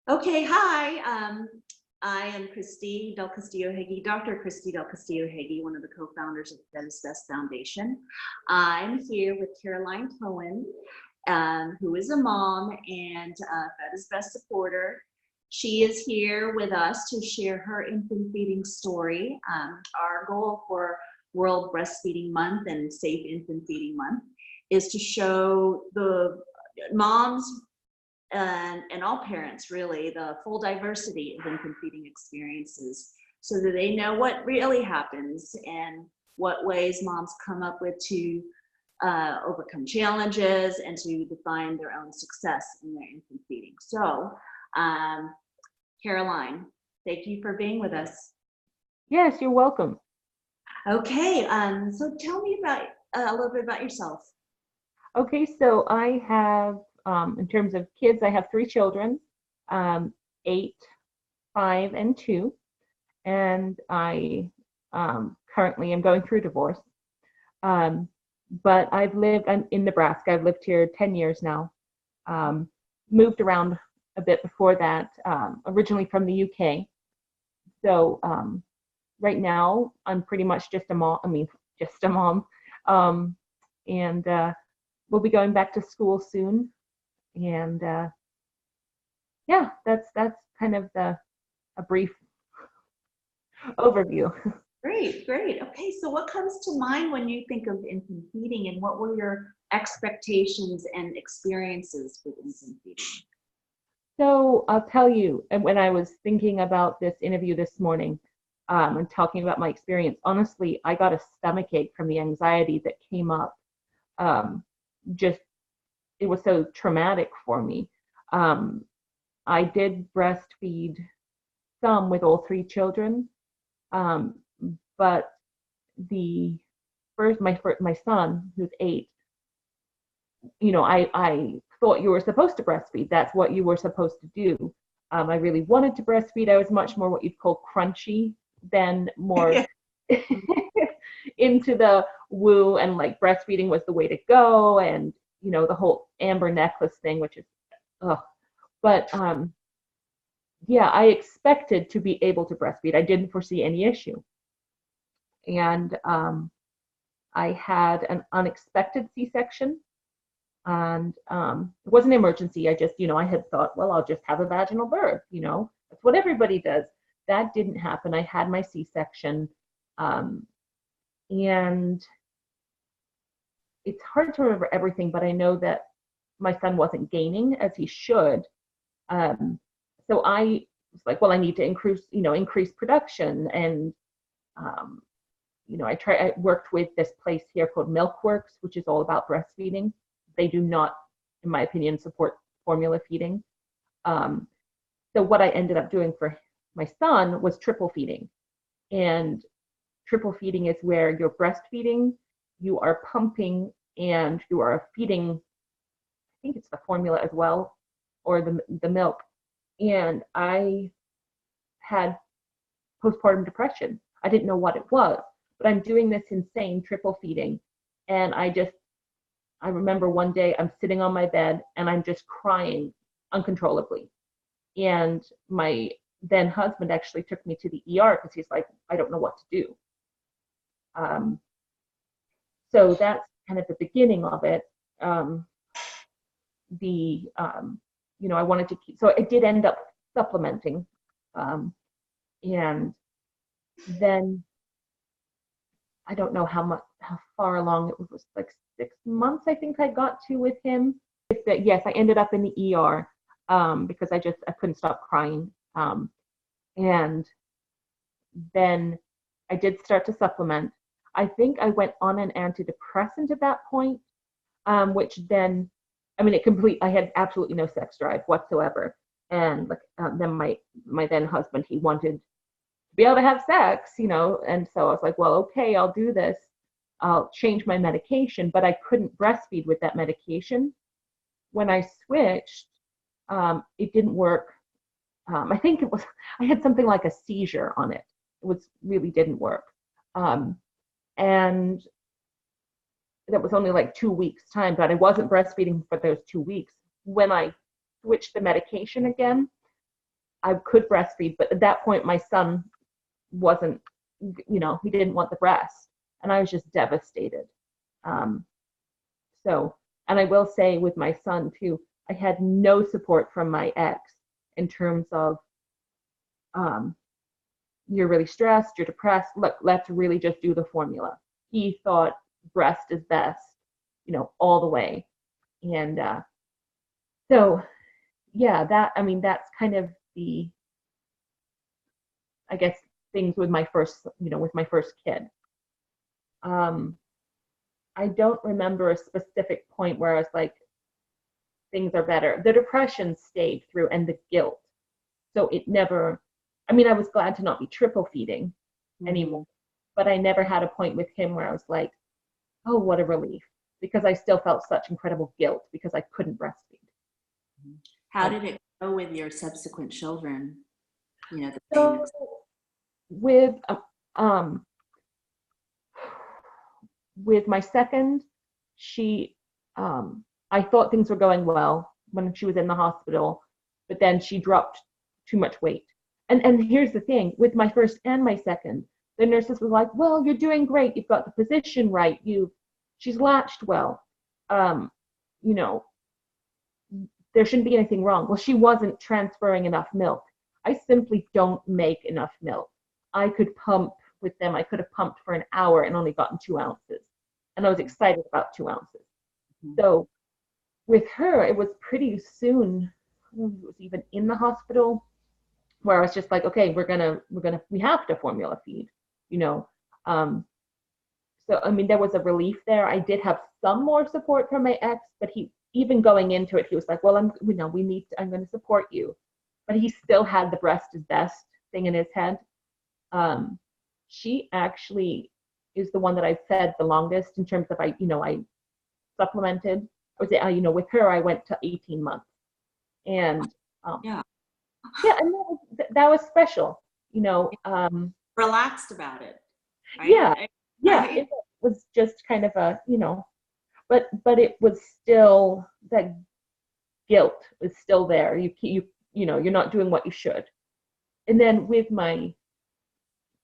Okay, hi. I am Christy Del Castillo Heggie, Dr. Christy Del Castillo Heggie, one of the co-founders of That Is Best Foundation. I'm here with Caroline Koen, who is a mom and That Is Best supporter. She is here with us to share her infant feeding story. Our goal for World Breastfeeding Month and Safe Infant Feeding Month is to show the moms and all parents really the full diversity of infant feeding experiences so that they know what really happens and what ways moms come up with to overcome challenges and to define their own success in their infant feeding. So Caroline, thank you for being with us. Yes, you're welcome. Okay, so tell me about a little bit about yourself. Okay, so I have, in terms of kids, I have three children, 8, 5, and 2, and I currently am going through divorce. But I'm in Nebraska. I've lived here 10 years now. Moved around a bit before that, originally from the UK. So right now, I'm pretty much just a mom. Just a mom. And we'll be going back to school soon, and yeah, that's kind of a brief overview. Great. Okay, so what comes to mind when you think of infant feeding, and what were your expectations and experiences with infant feeding? So I'll tell you, and when I was thinking about this interview this morning, and talking about my experience, honestly, I got a stomach ache from the anxiety that came up. Just it was so traumatic for me. I did breastfeed some with all three children, but my son, who's 8, I thought you were supposed to breastfeed. That's what you were supposed to do. I really wanted to breastfeed. I was much more what you'd call crunchy than more into the woo, and like breastfeeding was the way to go, and the whole amber necklace thing, which is ugh. But yeah, I expected to be able to breastfeed. I didn't foresee any issue, and I had an unexpected C-section, and it wasn't an emergency. I just, I had thought, well, I'll just have a vaginal birth. That's what everybody does. That didn't happen. I had my C-section, and it's hard to remember everything, but I know that my son wasn't gaining as he should. So I was like, well, I need to increase production. And, I worked with this place here called Milkworks, which is all about breastfeeding. They do not, in my opinion, support formula feeding. So what I ended up doing for my son was triple feeding. And triple feeding is where you're breastfeeding, you are pumping, and you are feeding, I think it's the formula as well, or the milk. And I had postpartum depression. I didn't know what it was, but I'm doing this insane triple feeding. And I remember one day I'm sitting on my bed and I'm just crying uncontrollably. And my then husband actually took me to the ER because he's like, I don't know what to do. So that's kind of the beginning of it. I wanted to keep, so I did end up supplementing. And then I don't know how far along it was, like 6 months, I think I got to with him. Yes, I ended up in the ER because I couldn't stop crying. And then I did start to supplement. I think I went on an antidepressant at that point, which then, I had absolutely no sex drive whatsoever. And then my then husband, he wanted to be able to have sex, and so I was like, well, okay, I'll do this. I'll change my medication, but I couldn't breastfeed with that medication. When I switched, it didn't work. I think I had something like a seizure on it. It really didn't work. And that was only like 2 weeks time, but I wasn't breastfeeding for those 2 weeks. When I switched the medication again, I could breastfeed, but at that point my son wasn't, he didn't want the breast, and I was just devastated. Um, so, and I will say with my son too, I had no support from my ex in terms of, you're really stressed, you're depressed, look, let's really just do the formula. He thought breast is best, all the way. And so, yeah, that's kind of the, I guess, things with my first, with my first kid. I don't remember a specific point where I was like, things are better. The depression stayed through and the guilt. So it never, I was glad to not be triple feeding anymore, but I never had a point with him where I was like, oh, what a relief, because I still felt such incredible guilt because I couldn't breastfeed. How did it go with your subsequent children? So with my second, I thought things were going well when she was in the hospital, but then she dropped too much weight. And here's the thing, with my first and my second, the nurses were like, well, you're doing great. You've got the position right. She's latched well. There shouldn't be anything wrong. Well, she wasn't transferring enough milk. I simply don't make enough milk. I could pump with them. I could have pumped for an hour and only gotten 2 ounces. And I was excited about 2 ounces. So with her, it was pretty soon, I don't know if it was even in the hospital, where I was just like, okay, we have to formula feed, So, there was a relief there. I did have some more support from my ex, but even going into it, he was like, well, I'm going to support you. But he still had the breast is best thing in his head. She actually is the one that I fed the longest in terms of, I supplemented. I would say, with her, I went to 18 months. And yeah, and that was special, relaxed about it. Right? Yeah, right? it was just kind of a, but it was still, that guilt was still there. You're not doing what you should. And then with my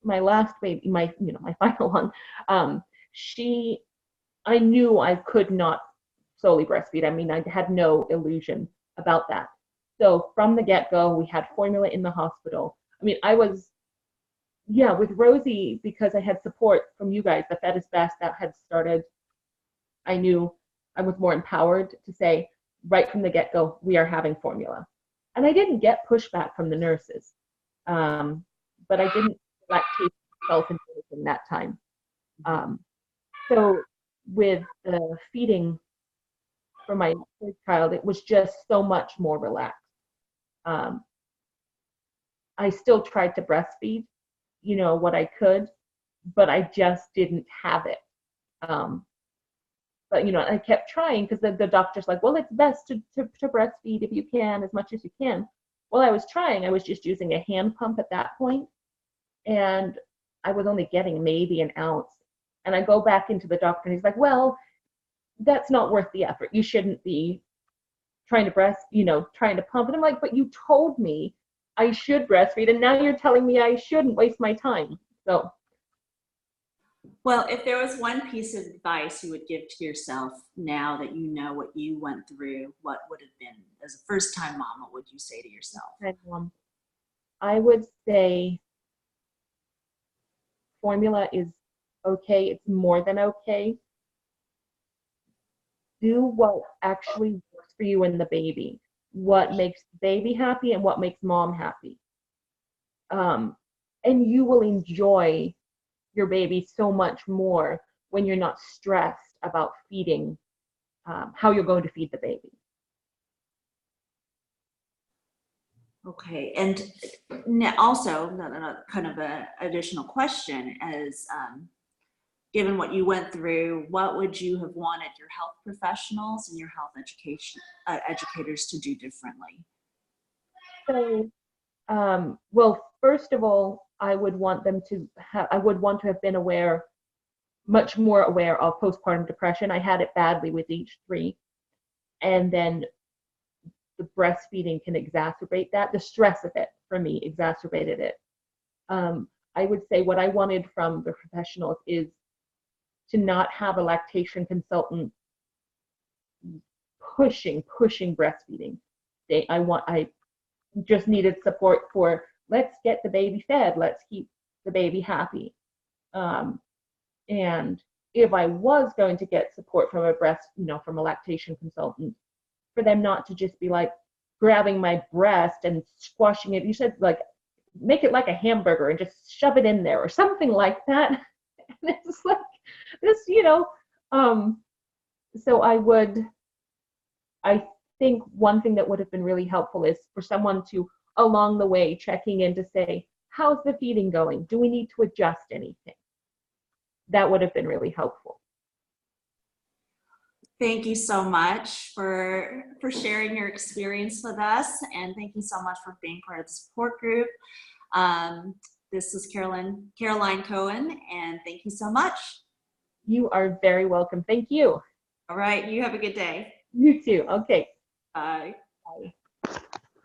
last baby, my final one, I knew I could not solely breastfeed. I had no illusion about that. So from the get-go, we had formula in the hospital. I was, with Rosie, because I had support from you guys, the Fed is Best that had started, I knew I was more empowered to say, right from the get-go, we are having formula. And I didn't get pushback from the nurses, but I didn't lactate self-infusion that time. So with the feeding for my third child, it was just so much more relaxed. I still tried to breastfeed, what I could, but I just didn't have it. But I kept trying because the doctor's like, well, it's best to breastfeed if you can, as much as you can. Well, I was trying. I was just using a hand pump at that point, and I was only getting maybe an ounce. And I go back into the doctor, and he's like, well, that's not worth the effort. You shouldn't be trying to trying to pump. And I'm like, but you told me I should breastfeed, and now you're telling me I shouldn't waste my time. So. Well, if there was one piece of advice you would give to yourself now that you know what you went through, what would have been, as a first-time mom, what would you say to yourself? I would say formula is okay. It's more than okay. Do what actually works for you and the baby. What makes the baby happy and what makes mom happy. And you will enjoy your baby so much more when you're not stressed about feeding, how you're going to feed the baby. Okay, and also kind of an additional question is, given what you went through, what would you have wanted your health professionals and your health educators to do differently? So, well, first of all, I would want to have been much more aware of postpartum depression. I had it badly with each 3. And then the breastfeeding can exacerbate that, the stress of it, for me exacerbated it. I would say what I wanted from the professionals is to not have a lactation consultant pushing breastfeeding. I just needed support for, let's get the baby fed, let's keep the baby happy. And if I was going to get support from from a lactation consultant, for them not to just be like grabbing my breast and squashing it. You said like, make it like a hamburger and just shove it in there or something like that. And it's like this, so I think one thing that would have been really helpful is for someone to, along the way, checking in to say, how's the feeding going? Do we need to adjust anything? That would have been really helpful. Thank you so much for sharing your experience with us, and thank you so much for being part of the support group. This is Caroline Koen, and thank you so much. You are very welcome. Thank you. All right, you have a good day. You too. Okay. Bye.